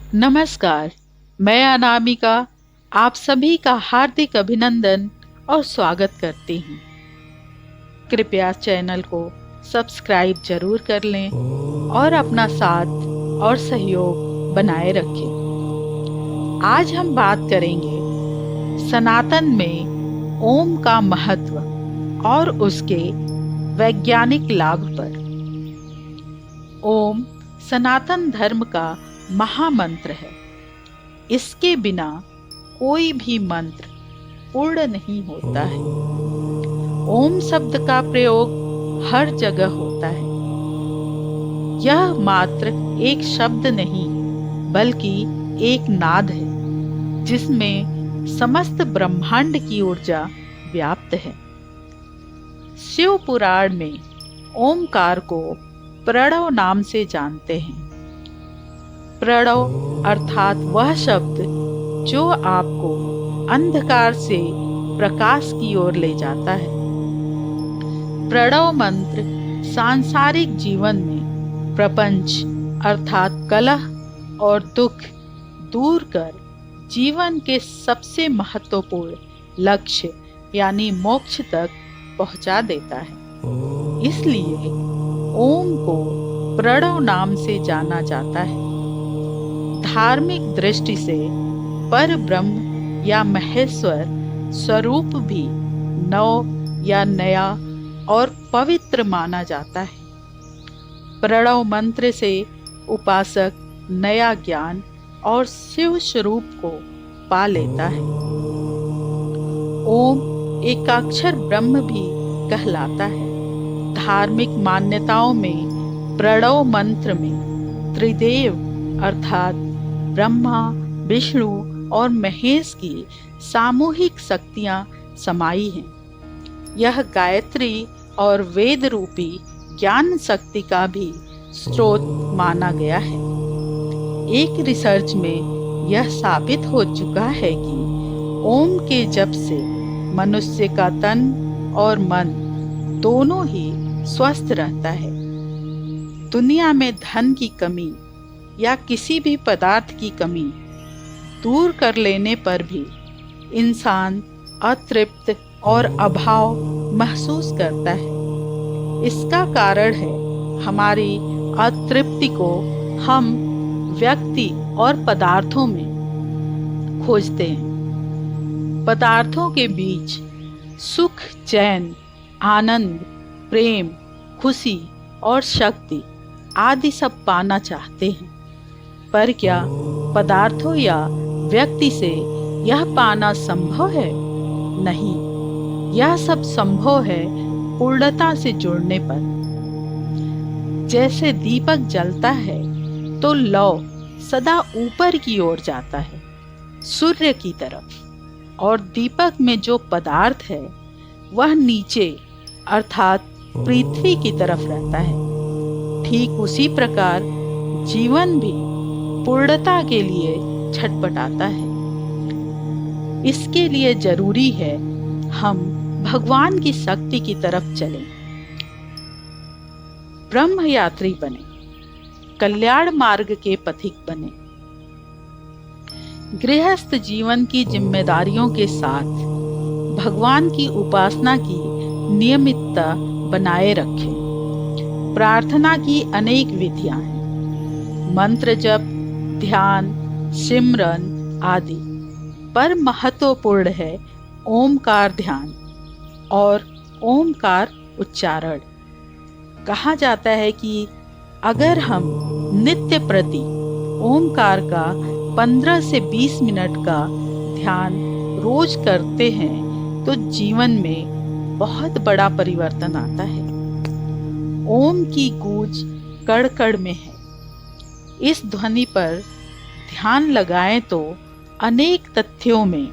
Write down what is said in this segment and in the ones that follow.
नमस्कार। मैं अनामिका आप सभी का हार्दिक अभिनंदन और स्वागत करती हूँ। कृपया चैनल को सब्सक्राइब जरूर कर लें और अपना साथ और सहयोग बनाए रखें। आज हम बात करेंगे सनातन में ओम का महत्व और उसके वैज्ञानिक लाभ पर। ओम सनातन धर्म का महामंत्र है। इसके बिना कोई भी मंत्र पूर्ण नहीं होता है। ओम शब्द का प्रयोग हर जगह होता है। यह मात्र एक शब्द नहीं बल्कि एक नाद है जिसमें समस्त ब्रह्मांड की ऊर्जा व्याप्त है। शिव पुराण में ओमकार को प्रणव नाम से जानते हैं। प्रणव अर्थात वह शब्द जो आपको अंधकार से प्रकाश की ओर ले जाता है। प्रणव मंत्र सांसारिक जीवन में प्रपंच अर्थात कलह और दुख दूर कर जीवन के सबसे महत्वपूर्ण लक्ष्य यानी मोक्ष तक पहुंचा देता है। इसलिए ओम को प्रणव नाम से जाना जाता है। धार्मिक दृष्टि से पर ब्रह्म या महेश्वर स्वरूप भी नव या नया और पवित्र माना जाता है। प्रणव मंत्र से उपासक नया ज्ञान और शिव स्वरूप को पा लेता है। ओम एकाक्षर ब्रह्म भी कहलाता है। धार्मिक मान्यताओं में प्रणव मंत्र में त्रिदेव अर्थात ब्रह्मा, विष्णु और महेश की सामूहिक शक्तियां समाई हैं। यह गायत्री और वेद रूपी ज्ञान शक्ति का भी स्रोत माना गया है। एक रिसर्च में यह साबित हो चुका है कि ओम के जप से मनुष्य का तन और मन दोनों ही स्वस्थ रहता है। दुनिया में धन की कमी या किसी भी पदार्थ की कमी दूर कर लेने पर भी इंसान अतृप्त और अभाव महसूस करता है। इसका कारण है हमारी अतृप्ति को हम व्यक्ति और पदार्थों में खोजते हैं। पदार्थों के बीच सुख, चैन, आनंद, प्रेम, खुशी और शक्ति आदि सब पाना चाहते हैं। पर क्या पदार्थों या व्यक्ति से यह पाना संभव है? नहीं, यह सब संभव है पूर्णता से जुड़ने पर। जैसे दीपक जलता है तो लौ सदा ऊपर की ओर जाता है, सूर्य की तरफ, और दीपक में जो पदार्थ है वह नीचे अर्थात पृथ्वी की तरफ रहता है। ठीक उसी प्रकार जीवन भी पूर्णता के लिए छटपटाता है। इसके लिए जरूरी है हम भगवान की शक्ति की तरफ चलें, ब्रह्म यात्री बने, कल्याण मार्ग के पथिक बने। गृहस्थ जीवन की जिम्मेदारियों के साथ भगवान की उपासना की नियमितता बनाए रखें। प्रार्थना की अनेक विधियां हैं, मंत्र जप, ध्यान, सिमरन आदि, पर महत्वपूर्ण है ओमकार ध्यान और ओमकार उच्चारण। कहा जाता है कि अगर हम नित्य प्रति ओमकार का 15 से 20 मिनट का ध्यान रोज करते हैं तो जीवन में बहुत बड़ा परिवर्तन आता है। ओम की गूंज कड़ कड़ में है। इस ध्वनि पर ध्यान लगाएं तो अनेक तथ्यों में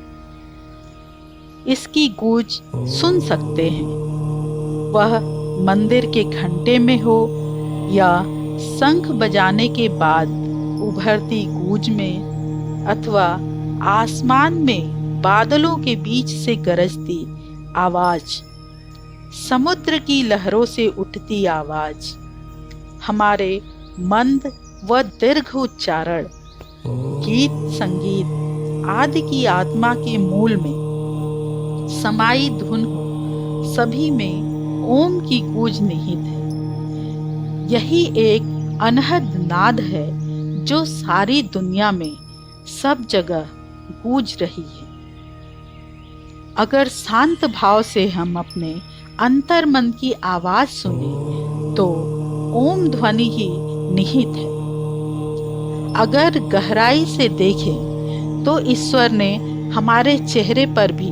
इसकी गूंज सुन सकते हैं। वह मंदिर के घंटे में हो या शंख बजाने के बाद उभरती गूंज में, अथवा आसमान में बादलों के बीच से गरजती आवाज, समुद्र की लहरों से उठती आवाज, हमारे मंद व दीर्घ उच्चारण गीत संगीत आदि की आत्मा के मूल में समाई धुन हो, सभी में ओम की गूंज निहित है। यही एक अनहद नाद है जो सारी दुनिया में सब जगह गूंज रही है। अगर शांत भाव से हम अपने अंतर मन की आवाज सुने तो ओम ध्वनि ही निहित है। अगर गहराई से देखें तो ईश्वर ने हमारे चेहरे पर भी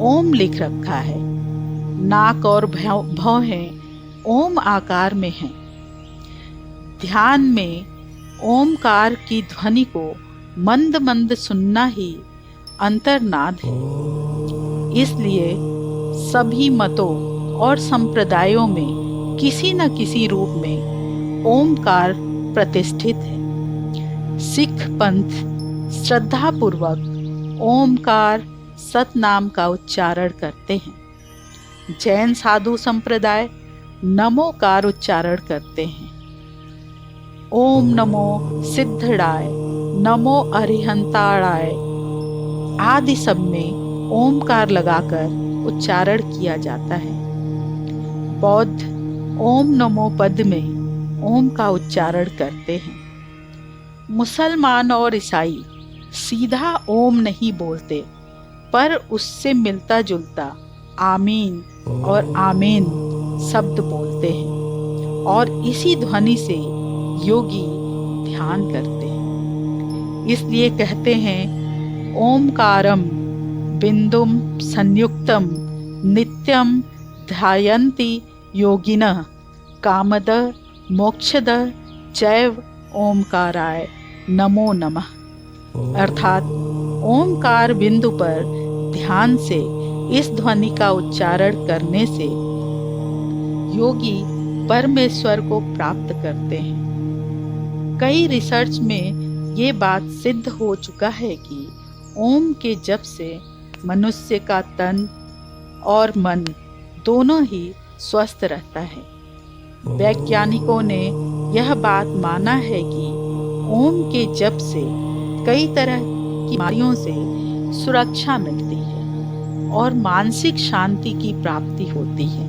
ओम लिख रखा है। नाक और भौहें ओम आकार में हैं। ध्यान में ओमकार की ध्वनि को मंद मंद सुनना ही अंतर्नाद है। इसलिए सभी मतों और संप्रदायों में किसी न किसी रूप में ओमकार प्रतिष्ठित है। सिख पंथ श्रद्धापूर्वक ओमकार सतनाम का उच्चारण करते हैं। जैन साधु संप्रदाय नमोकार उच्चारण करते हैं। ओम नमो सिद्धड़ाय, नमो अरिहंताड़ाय आदि सब में ओमकार लगाकर उच्चारण किया जाता है। बौद्ध ओम नमो पद में ओम का उच्चारण करते हैं। मुसलमान और ईसाई सीधा ओम नहीं बोलते, पर उससे मिलता जुलता आमीन और आमीन शब्द बोलते हैं और इसी ध्वनि से योगी ध्यान करते हैं। इसलिए कहते हैं ओमकारम बिंदुम संयुक्तम नित्यम ध्यायन्ति योगिनः कामदः मोक्षदः चैव ओमकाराय नमो नमः। अर्थात ओमकार बिंदु पर ध्यान से इस ध्वनि का उच्चारण करने से योगी परमेश्वर को प्राप्त करते हैं। कई रिसर्च में ये बात सिद्ध हो चुका है कि ओम के जप से मनुष्य का तन और मन दोनों ही स्वस्थ रहता है। वैज्ञानिकों ने यह बात माना है कि ओम के जप से कई तरह की बीमारियों से सुरक्षा मिलती है और मानसिक शांति की प्राप्ति होती है।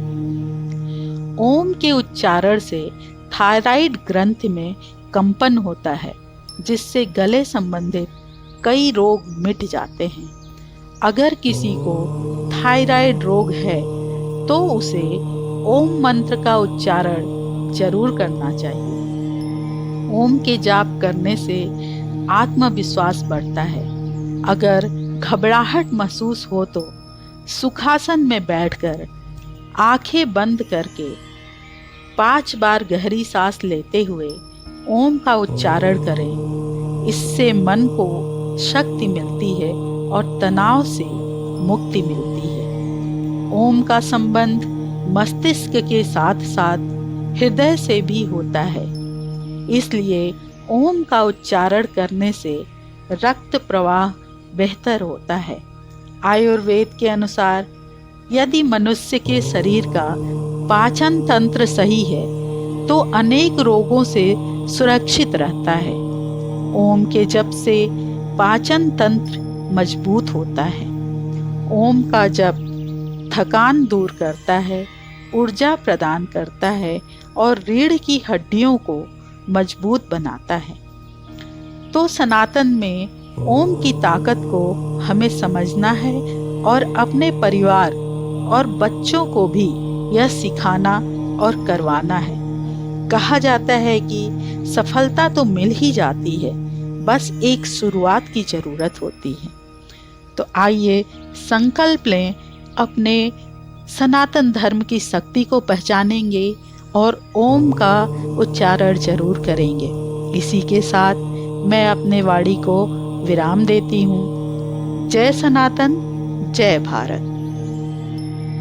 ओम के उच्चारण से थायराइड ग्रंथि में कंपन होता है, जिससे गले संबंधित कई रोग मिट जाते हैं। अगर किसी को थायराइड रोग है तो उसे ओम मंत्र का उच्चारण जरूर करना चाहिए। ओम के जाप करने से आत्मविश्वास बढ़ता है। अगर घबराहट महसूस हो तो सुखासन में बैठकर आंखें बंद करके 5 बार गहरी सांस लेते हुए ओम का उच्चारण करें। इससे मन को शक्ति मिलती है और तनाव से मुक्ति मिलती है। ओम का संबंध मस्तिष्क के साथ साथ हृदय से भी होता है। इसलिए ओम का उच्चारण करने से रक्त प्रवाह बेहतर होता है। आयुर्वेद के अनुसार यदि मनुष्य के शरीर का पाचन तंत्र सही है तो अनेक रोगों से सुरक्षित रहता है। ओम के जप से पाचन तंत्र मजबूत होता है। ओम का जप थकान दूर करता है, ऊर्जा प्रदान करता है और रीढ़ की हड्डियों को मजबूत बनाता है। तो सनातन में ओम की ताकत को हमें समझना है और अपने परिवार और बच्चों को भी यह सिखाना और करवाना है। कहा जाता है कि सफलता तो मिल ही जाती है, बस एक शुरुआत की जरूरत होती है। तो आइए संकल्प लें, अपने सनातन धर्म की शक्ति को पहचानेंगे और ओम का उच्चारण जरूर करेंगे। इसी के साथ मैं अपने वाणी को विराम देती हूँ। जय सनातन, जय भारत।